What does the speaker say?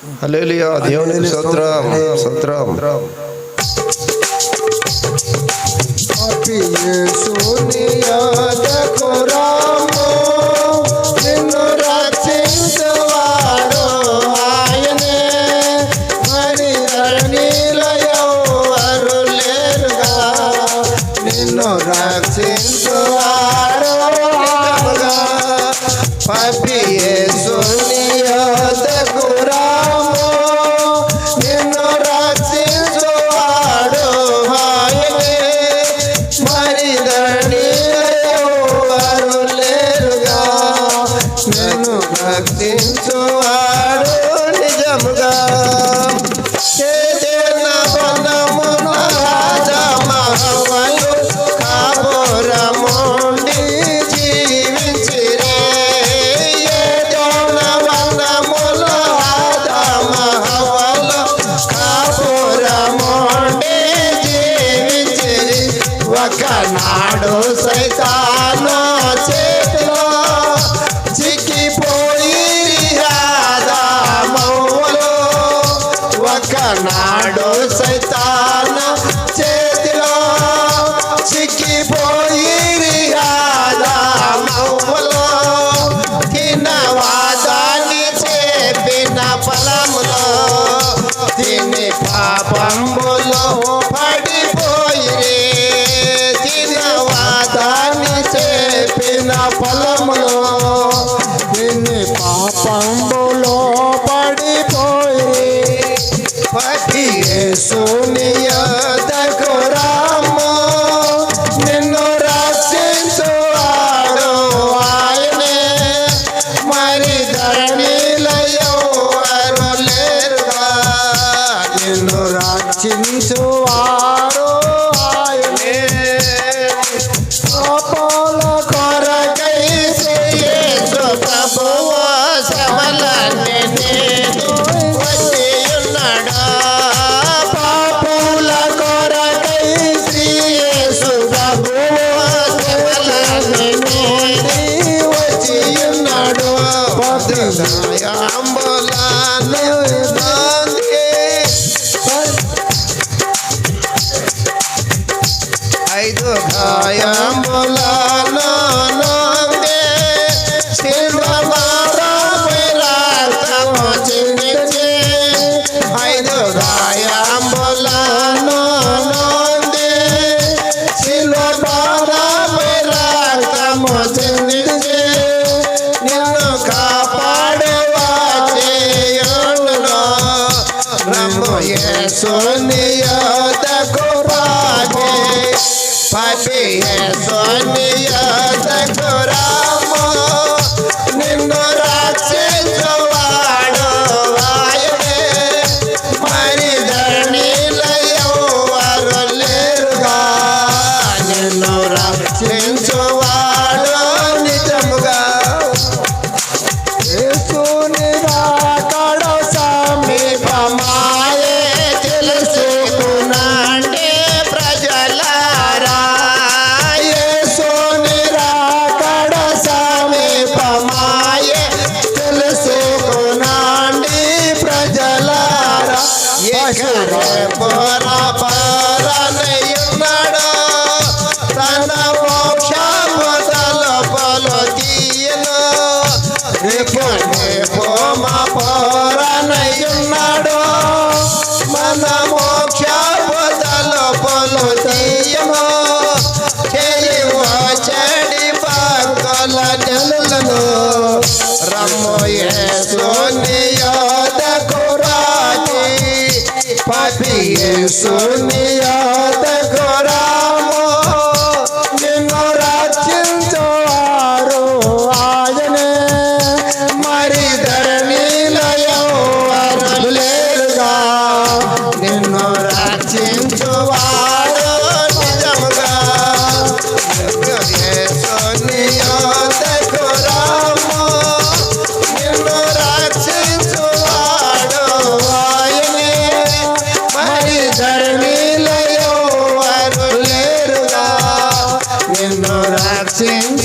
హల్లెలూయా. దేవునికి స్తోత్రం స్తోత్రం. యేసుని యాదకు రాము నిన్ను రక్షించువాడు ఆయనే, మరి ధరణిలో ఎవరు లేరుగా నిన్ను రక్షించువాడు. పాపి యేసుని యాదకు రాము నిన్ను రక్షించువాడు ఆయనే, మరి ధరణిలో ఎవరు లేరుగా నిన్ను రక్షించువాడు నిజముగా. ఏదైన బలమున రాజమహవలు కాబోరముండి జీవించిరే, ఏదైన బలమున రాజమహవలు కాబోరముండి జీవించిరి. ఒకనాడు సైతాను చేతిలో చిక్కిపోయి ఆదామవ్వలు, ఒకనాడు సైతాను చేతిలో చిక్కిపోయి ఆదామవ్వలు, తినవాదాన్ని చెప్పిన ఫలములో తిని పాపములో పడిపోయిరే, తినవాదాన్ని చెప్పిన ఫలములో తిని పాపములో పడిపోయిరే. పతి యేసుని యాదకు రాము నిన్ను రక్షించువాడు ఆయనే, మరి ధరణిలో ఎవరు లేరుగా నిన్ను రక్షించువాడు ఆయనే. పాపాల కొరకై యేసు ప్రభువు శ్రమలన్నీ నేను వచ్చి ఉన్నాడు, పాపుల కొరకై యేసు ప్రభువు శ్రమలన్నీ నేను వచ్చి ఉన్నాడు. అంబులాను ఐదు గాయములను నొందే, శిలువమారపై రక్తము చిందించి, ఐదు గాయములను నొందే, శిలువమారపై రక్తము చిందించి, నిన్ను కాపాడువా చేయును. రమ్ము యేసుని యాదకు రాగే, పాపి యేసుని యాదకు రాము నిన్ను రక్షించువాడు ఆయనే, మరి ధరణిలో ఎవరు లేరుగా నిన్ను రక్షించువాడు నిజముగా. యేసుని రాకడ సమీపమాయే తెలుసుకునండి ప్రజలారా, యేసుని రాకడ సమీపమాయే తెలుసుకునండి ప్రజలారా. ఎక్కడే పోరాపరనయున్నాడు తన మోక్షము తలుపులు తీయను, రేపు మా పోరానయున్నాడు మన మోక్షము తలుపులు తీయను, చెడి పక్కల నెలను. రమ్ము యేసుని యాదకు రాగి, పాపి యేసుని యాదకు రాము నిన్ను రక్షించువారు ఆయనే, మరి ధరణిలో ఎవరు లేరుగా నిన్ను రక్షించువాడు నిజముగా. యేసుని యాదకు రాము నిన్ను రక్షించువాడు ఆయనే, మరి ధరణిలో ఎవరు లేరుగా నిన్ను రక్షించు